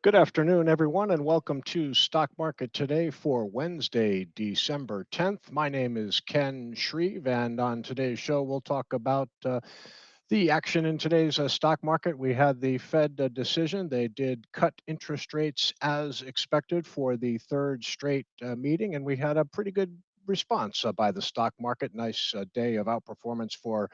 Good afternoon, everyone, and welcome to Stock Market Today for Wednesday, December 10th. My name is Ken Shreve, and on today's show, we'll talk about the action in today's stock market. We had the Fed decision. They did cut interest rates as expected for the third straight meeting, and we had a pretty good response by the stock market. Nice day of outperformance for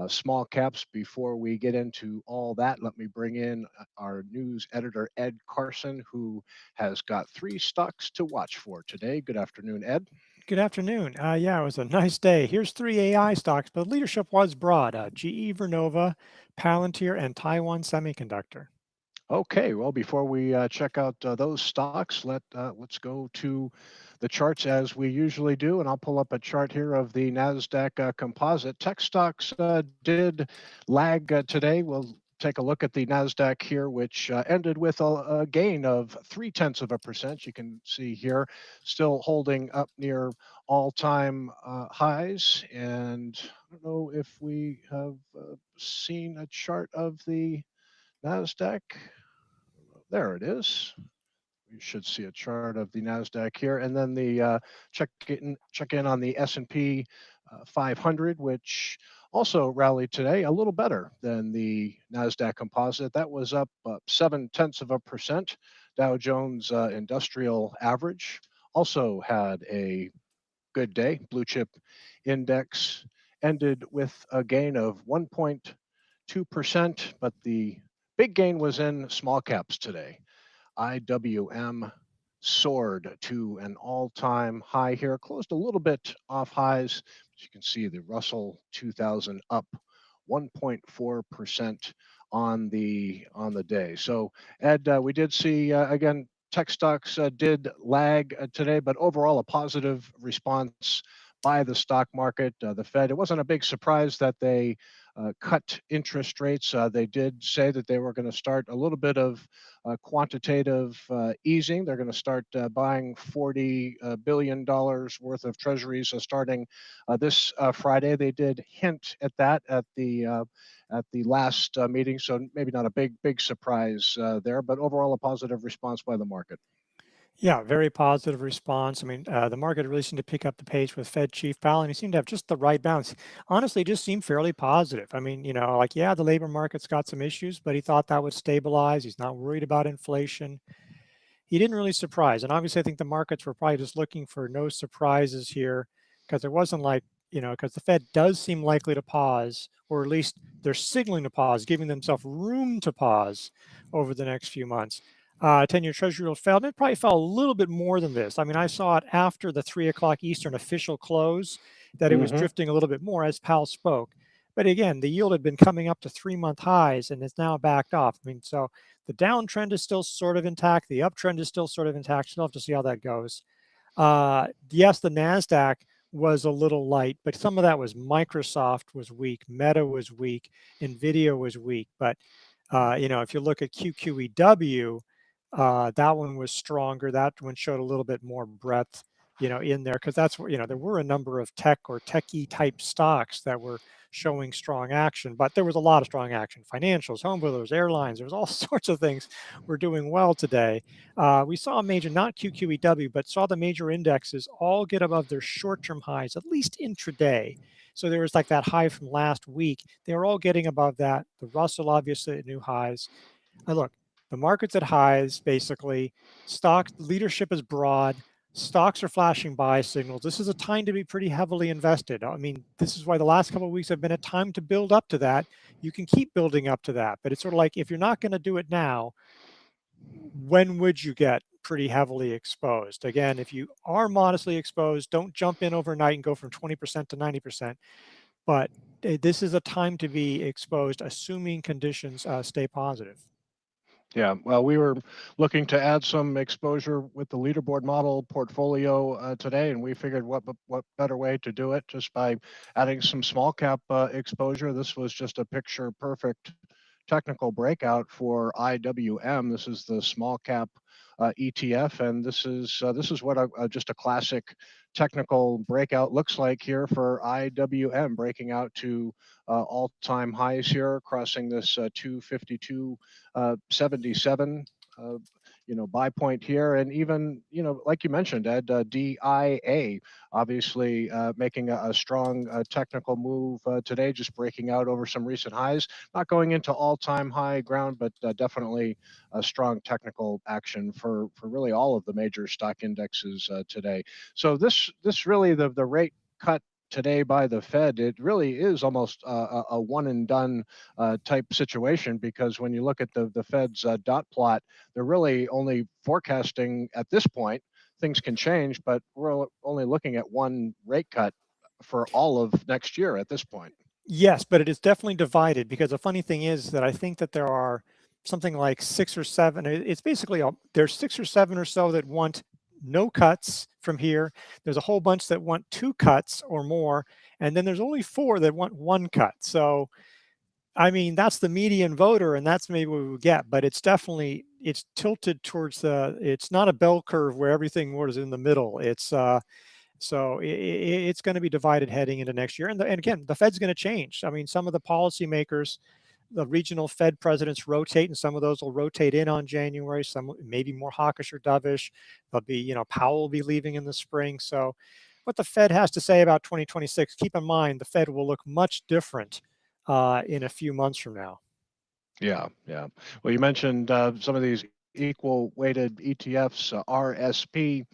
small caps. Before we get into all that, let me bring in our news editor, Ed Carson, who has got three stocks to watch for today. Good afternoon, Ed. Good afternoon. Yeah, it was a nice day. Here's three AI stocks, but leadership was broad. GE, Vernova, Palantir, and Taiwan Semiconductor. Okay, well, before we check out those stocks, let's go to the charts as we usually do, and I'll pull up a chart here of the Nasdaq Composite. Tech stocks did lag today. We'll take a look at the Nasdaq here, which ended with a gain of 0.3%. You can see here, still holding up near all-time highs, and I don't know if we have seen a chart of the Nasdaq. There it is. You should see a chart of the Nasdaq here, and then the check in on the S&P 500, which also rallied today, a little better than the Nasdaq Composite. That was up 0.7%. Dow Jones Industrial Average also had a good day. Blue chip index ended with a gain of 1.2%, but the big gain was in small caps today. IWM soared to an all-time high here, closed a little bit off highs. As you can see, the Russell 2000 up 1.4% on the day. So, Ed, we did see again, tech stocks did lag today, but overall a positive response by the stock market. The Fed, it wasn't a big surprise that they cut interest rates. They did say that they were going to start a little bit of quantitative easing. They're going to start buying $40 billion worth of treasuries starting this Friday. They did hint at that at the last meeting, so maybe not a big surprise there, but overall a positive response by the market. Yeah, very positive response. I mean, the market really seemed to pick up the pace with Fed Chief Powell, and he seemed to have just the right balance. Honestly, it just seemed fairly positive. I mean, like, yeah, the labor market's got some issues, but he thought that would stabilize. He's not worried about inflation. He didn't really surprise. And obviously, I think the markets were probably just looking for no surprises here because it wasn't like, because the Fed does seem likely to pause, or at least they're signaling to pause, giving themselves room to pause over the next few months. 10-year Treasury yield fell, and it probably fell a little bit more than this. I mean, I saw it after the 3 o'clock Eastern official close that it was Mm-hmm. drifting a little bit more as Powell spoke. But again, the yield had been coming up to 3-month highs, and it's now backed off. I mean, so the downtrend is still sort of intact. The uptrend is still sort of intact. Still have to see how that goes. Yes, the NASDAQ was a little light, but some of that was Microsoft was weak, Meta was weak, NVIDIA was weak. But, if you look at QQEW, that one was stronger. That one showed a little bit more breadth, in there, because that's where, there were a number of tech or techie type stocks that were showing strong action, but there was a lot of strong action. Financials, home builders, airlines, there was all sorts of things were doing well today. We saw a major, not QQEW, but saw the major indexes all get above their short-term highs, at least intraday. So there was like that high from last week. They were all getting above that. The Russell obviously at new highs. Look, the market's at highs, basically. Stock leadership is broad. Stocks are flashing buy signals. This is a time to be pretty heavily invested. I mean, this is why the last couple of weeks have been a time to build up to that. You can keep building up to that, but it's sort of like if you're not going to do it now, when would you get pretty heavily exposed? Again, if you are modestly exposed, don't jump in overnight and go from 20% to 90%. But this is a time to be exposed, assuming conditions stay positive. Yeah, well, we were looking to add some exposure with the leaderboard model portfolio today, and we figured what better way to do it just by adding some small cap exposure. This was just a picture perfect technical breakout for IWM. This is the small cap ETF, and this is what just a classic technical breakout looks like here for IWM, breaking out to all-time highs here, crossing this 252.77. buy point here. And even, like you mentioned, Ed, DIA obviously making a strong technical move today, just breaking out over some recent highs, not going into all-time high ground, but definitely a strong technical action for really all of the major stock indexes today. So this really the rate cut today by the Fed, it really is almost a one and done type situation, because when you look at the Fed's dot plot, they're really only forecasting at this point. Things can change, but we're only looking at one rate cut for all of next year at this point. Yes, but it is definitely divided, because the funny thing is that I think that there are something like 6 or 7. It's basically there's 6 or 7 or so that want no cuts from here. There's a whole bunch that want 2 cuts or more, and then there's only 4 that want 1 cut. So, I mean, that's the median voter, and that's maybe what we get. But it's tilted towards it's not a bell curve where everything was in the middle. So it's going to be divided heading into next year. And again, the Fed's going to change. I mean, some of the policymakers, the regional Fed presidents rotate, and some of those will rotate in on January. Some maybe more hawkish or dovish. There'll be, Powell will be leaving in the spring. So what the Fed has to say about 2026, keep in mind, the Fed will look much different in a few months from now. Yeah, yeah. Well, you mentioned some of these equal weighted ETFs, RSP.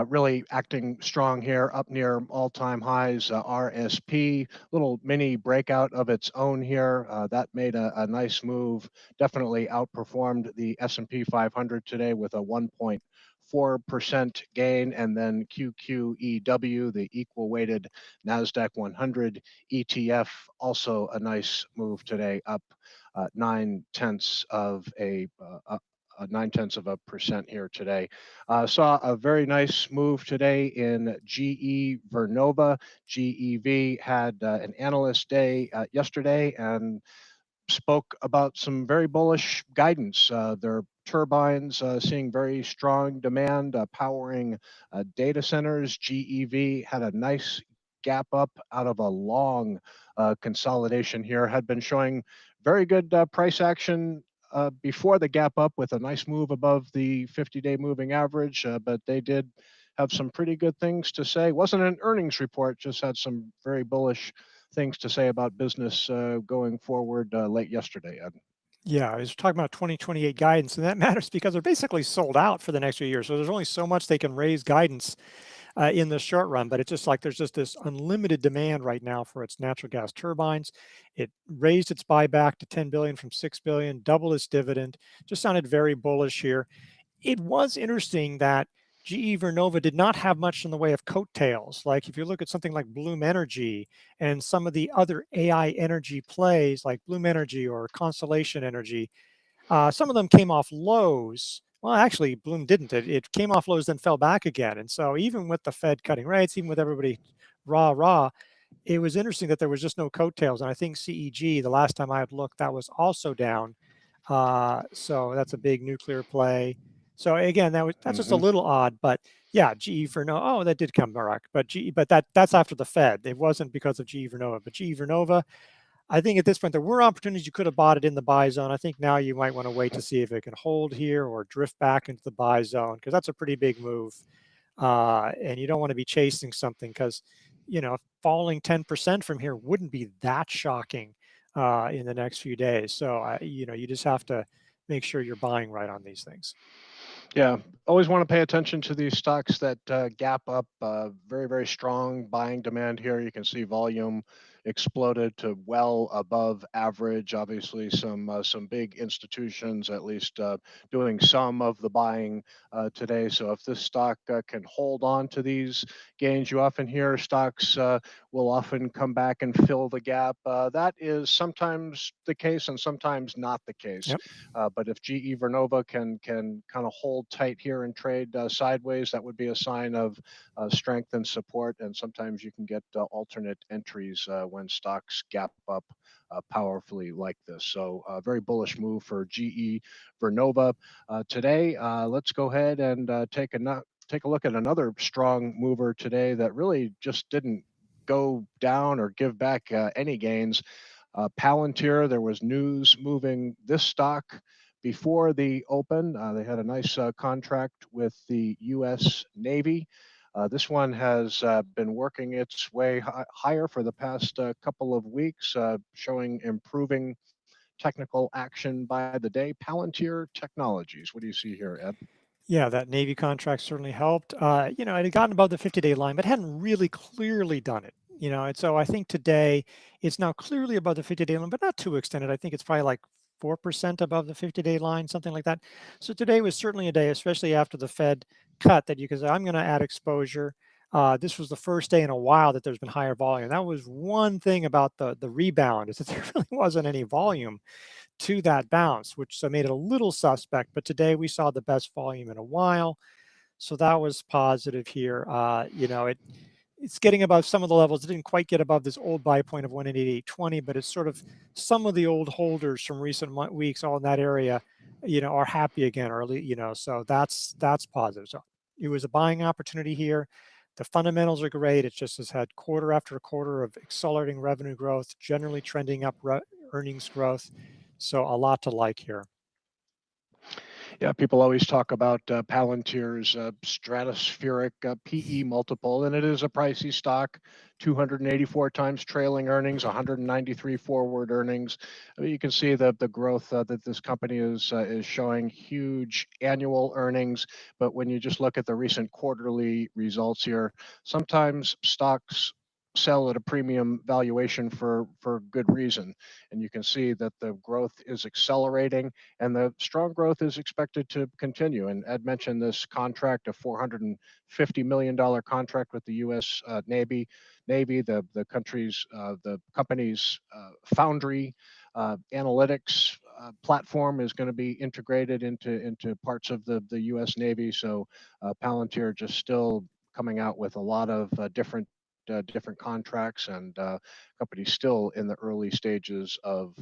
Really acting strong here, up near all-time highs. RSP, little mini breakout of its own here. That made a nice move. Definitely outperformed the S&P 500 today with a 1.4% gain. And then QQEW, the equal weighted NASDAQ 100 ETF, also a nice move today, up 9/10 of a 0.9% here today. Saw a very nice move today in GE Vernova. GEV had an analyst day yesterday and spoke about some very bullish guidance. Their turbines seeing very strong demand, powering data centers. GEV had a nice gap up out of a long consolidation here, had been showing very good price action before the gap up with a nice move above the 50-day moving average, but they did have some pretty good things to say. Wasn't an earnings report, just had some very bullish things to say about business going forward late yesterday, Ed. Yeah, I was talking about 2028 guidance, and that matters because they're basically sold out for the next few years. So there's only so much they can raise guidance in the short run, but it's just like there's just this unlimited demand right now for its natural gas turbines. It raised its buyback to 10 billion from 6 billion, doubled its dividend. Just sounded very bullish here. It was interesting that GE Vernova did not have much in the way of coattails. Like if you look at something like Bloom Energy and some of the other AI energy plays like Bloom Energy or Constellation Energy, some of them came off lows. Well, actually, Bloom didn't. It came off lows, then fell back again. And so even with the Fed cutting rates, even with everybody rah, it was interesting that there was just no coattails. And I think CEG, the last time I had looked, that was also down. So that's a big nuclear play. So again, that's just a little odd, but yeah, GE Vernova. Oh, that did come back, but that's after the Fed. It wasn't because of GE Vernova, but GE Vernova. I think at this point there were opportunities you could have bought it in the buy zone. I think now you might want to wait to see if it can hold here or drift back into the buy zone, because that's a pretty big move, and you don't want to be chasing something because falling 10% from here wouldn't be that shocking in the next few days. So you just have to make sure you're buying right on these things. Yeah, always want to pay attention to these stocks that gap up. Very, very strong buying demand here. You can see volume exploded to well above average. Obviously, some big institutions at least doing some of the buying today. So if this stock can hold on to these gains, you often hear stocks will often come back and fill the gap. That is sometimes the case and sometimes not the case. Yep. But if GE Vernova can kind of hold tight here and trade sideways, that would be a sign of strength and support. And sometimes you can get alternate entries when stocks gap up powerfully like this. So very bullish move for GE Vernova today. Let's go ahead and take a look at another strong mover today that really just didn't go down or give back any gains. Palantir, there was news moving this stock before the open, they had a nice contract with the U.S. Navy. This one has been working its way higher for the past couple of weeks, showing improving technical action by the day. Palantir Technologies. What do you see here, Ed? Yeah, that Navy contract certainly helped. It had gotten above the 50-day line, but hadn't really clearly done it. And so I think today it's now clearly above the 50-day line, but not too extended. I think it's probably like 4% above the 50-day line, something like that. So today was certainly a day, especially after the Fed cut, that you could say, I'm going to add exposure. This was the first day in a while that there's been higher volume. That was one thing about the rebound, is that there really wasn't any volume to that bounce, which so made it a little suspect. But today we saw the best volume in a while, so that was positive here. It's getting above some of the levels. It didn't quite get above this old buy point of 188.20, but it's sort of some of the old holders from recent weeks, all in that area, are happy again early. So that's positive. So it was a buying opportunity here. The fundamentals are great. It just has had quarter after quarter of accelerating revenue growth, generally trending up earnings growth. So a lot to like here. Yeah, people always talk about Palantir's stratospheric PE multiple, and it is a pricey stock. 284 times trailing earnings, 193 forward earnings. I mean, you can see the growth that this company is showing. Huge annual earnings, but when you just look at the recent quarterly results here, sometimes stocks sell at a premium valuation for good reason, and you can see that the growth is accelerating and the strong growth is expected to continue. And Ed mentioned this contract, a $450 million contract with the U.S. Navy. The company's foundry analytics platform is going to be integrated into parts of the U.S. Navy. So Palantir just still coming out with a lot of different contracts, and companies still in the early stages of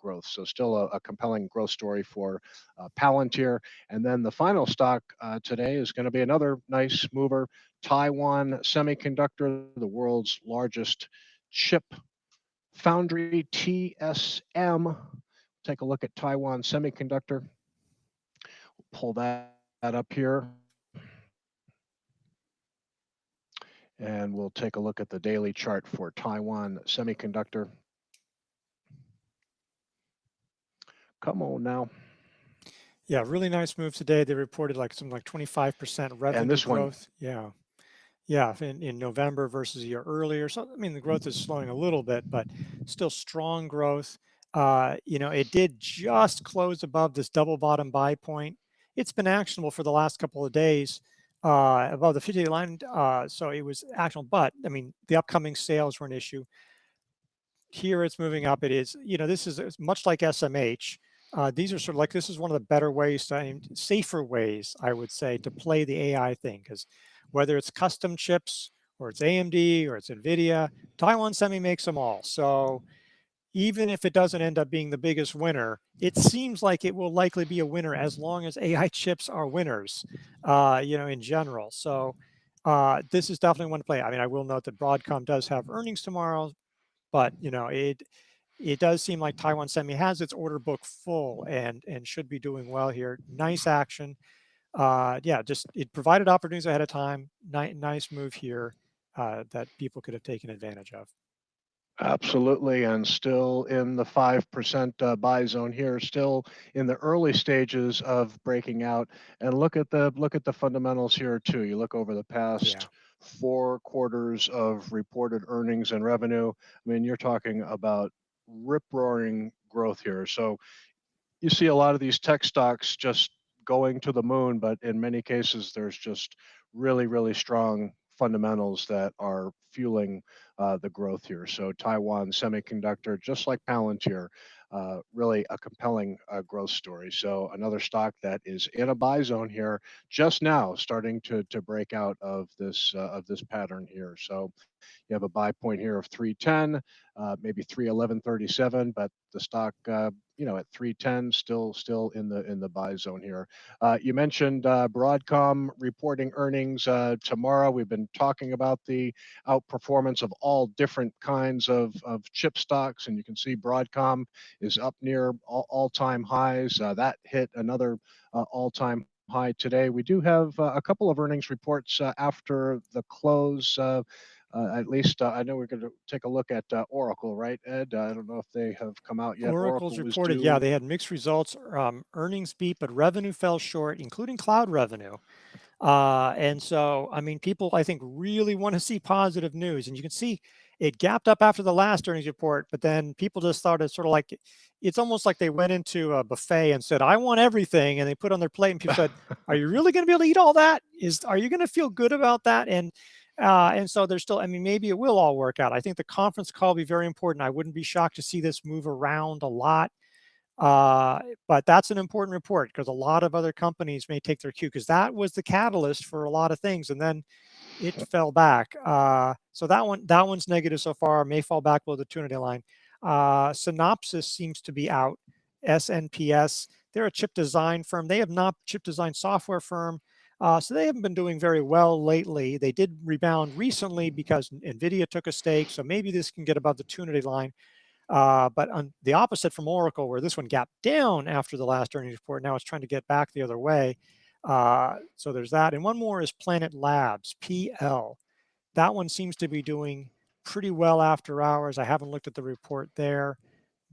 growth. So still a compelling growth story for Palantir. And then the final stock today is going to be another nice mover, Taiwan Semiconductor, the world's largest chip foundry, TSM. Take a look at Taiwan Semiconductor. Pull that up here. And we'll take a look at the daily chart for Taiwan Semiconductor. Come on now. Yeah, really nice move today. They reported something like 25% revenue and this growth. Yeah, in November versus a year earlier. So, I mean, the growth is slowing a little bit, but still strong growth. It did just close above this double bottom buy point. It's been actionable for the last couple of days above the 50-day line. So it was actionable, but I mean, the upcoming sales were an issue. Here it's moving up. It is, this is much like SMH. These are sort of like, this is one of the better ways, safer ways, I would say, to play the AI thing, because whether it's custom chips or it's AMD or it's NVIDIA, Taiwan Semi makes them all. So even if it doesn't end up being the biggest winner, it seems like it will likely be a winner as long as AI chips are winners, in general. So this is definitely one to play. I mean, I will note that Broadcom does have earnings tomorrow, but it does seem like Taiwan Semi has its order book full and should be doing well here. Nice action. Just it provided opportunities ahead of time. Nice move here that people could have taken advantage of. Absolutely, and still in the 5% buy zone here, still in the early stages of breaking out. And look at the fundamentals here too. You look over the past 4 quarters of reported earnings and revenue. I mean, you're talking about rip-roaring growth here. So you see a lot of these tech stocks just going to the moon, but in many cases, there's just really strong fundamentals that are fueling the growth here. So Taiwan Semiconductor, just like Palantir, really a compelling growth story. So another stock that is in a buy zone here, just now starting to break out of this pattern here. So you have a buy point here of 310. maybe 311.37, but the stock, at 310, still in the buy zone here. You mentioned Broadcom reporting earnings tomorrow. We've been talking about the outperformance of all different kinds of chip stocks, and you can see Broadcom is up near all-time highs. That hit another all-time high today. We do have a couple of earnings reports after the close. At least I know we're going to take a look at Oracle, right, Ed? I don't know if they have come out yet. Oracle's Oracle was reported, yeah, due. they had mixed results. Earnings beat, but revenue fell short, including cloud revenue. And so, I mean, people, I think, really want to see positive news. And you can see it gapped up after the last earnings report, but then people just started sort of like, it's almost like they went into a buffet and said, I want everything. And they put on their plate and people said, are you really going to be able to eat all that? Are you going to feel good about that? And so there's still, I mean, maybe it will all work out. I think the conference call will be very important. I wouldn't be shocked to see this move around a lot. But that's an important report because a lot of other companies may take their cue because that was the catalyst for a lot of things, and then it fell back. So that one's negative so far. May fall back below the 200-day line. Synopsys seems to be out. SNPS, they're a chip design firm. They have not chip design software firm. So they haven't been doing very well lately. They did rebound recently because NVIDIA took a stake. So maybe this can get above the 200-day line. But on the opposite from Oracle, where this one gapped down after the last earnings report, now it's trying to get back the other way. So there's that. And one more is Planet Labs, PL. That one seems to be doing pretty well after hours. I haven't looked at the report there,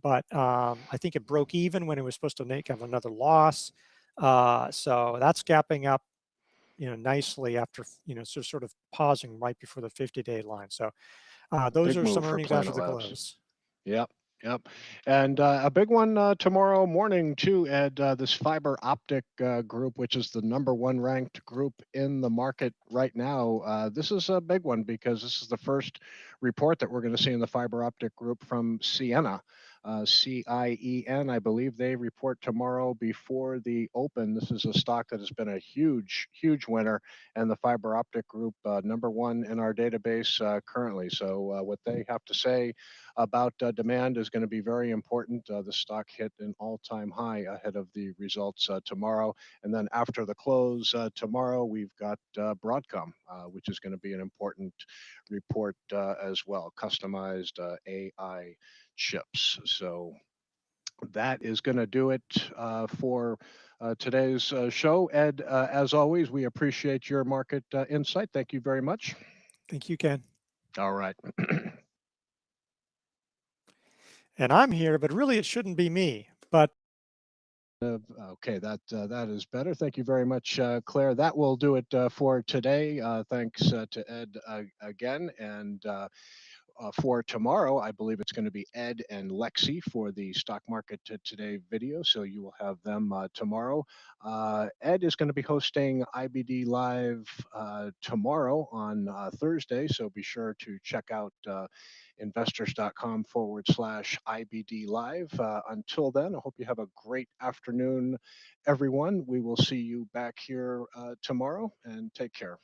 but I think it broke even when it was supposed to have another loss. So that's gapping up, nicely after, sort of pausing right before the 50-day line. So those Big are some move for earnings after Planet the Labs. close. Yep. Yep. And a big one tomorrow morning, too, Ed, this fiber optic group, which is the #1 ranked group in the market right now. This is a big one because this is the first report that we're going to see in the fiber optic group from Ciena. CIEN, I believe they report tomorrow before the open. This is a stock that has been a huge, huge winner, and the fiber optic group, #1 in our database currently. So what they have to say about demand is going to be very important. The stock hit an all-time high ahead of the results tomorrow. And then after the close tomorrow, we've got Broadcom, which is going to be an important report as well, customized AI chips. So that is going to do it for today's show. Ed, as always, we appreciate your market insight. Thank you very much. Thank you, Ken. All right. And I'm here, but really it shouldn't be me. But Okay, that is better. Thank you very much, Claire. That will do it for today. Thanks to Ed again, and for tomorrow, I believe it's going to be Ed and Lexi for the Stock Market Today video, so you will have them tomorrow. Ed is going to be hosting IBD Live tomorrow on Thursday, so be sure to check out investors.com/IBD Live. Until then, I hope you have a great afternoon, everyone. We will see you back here tomorrow, and take care.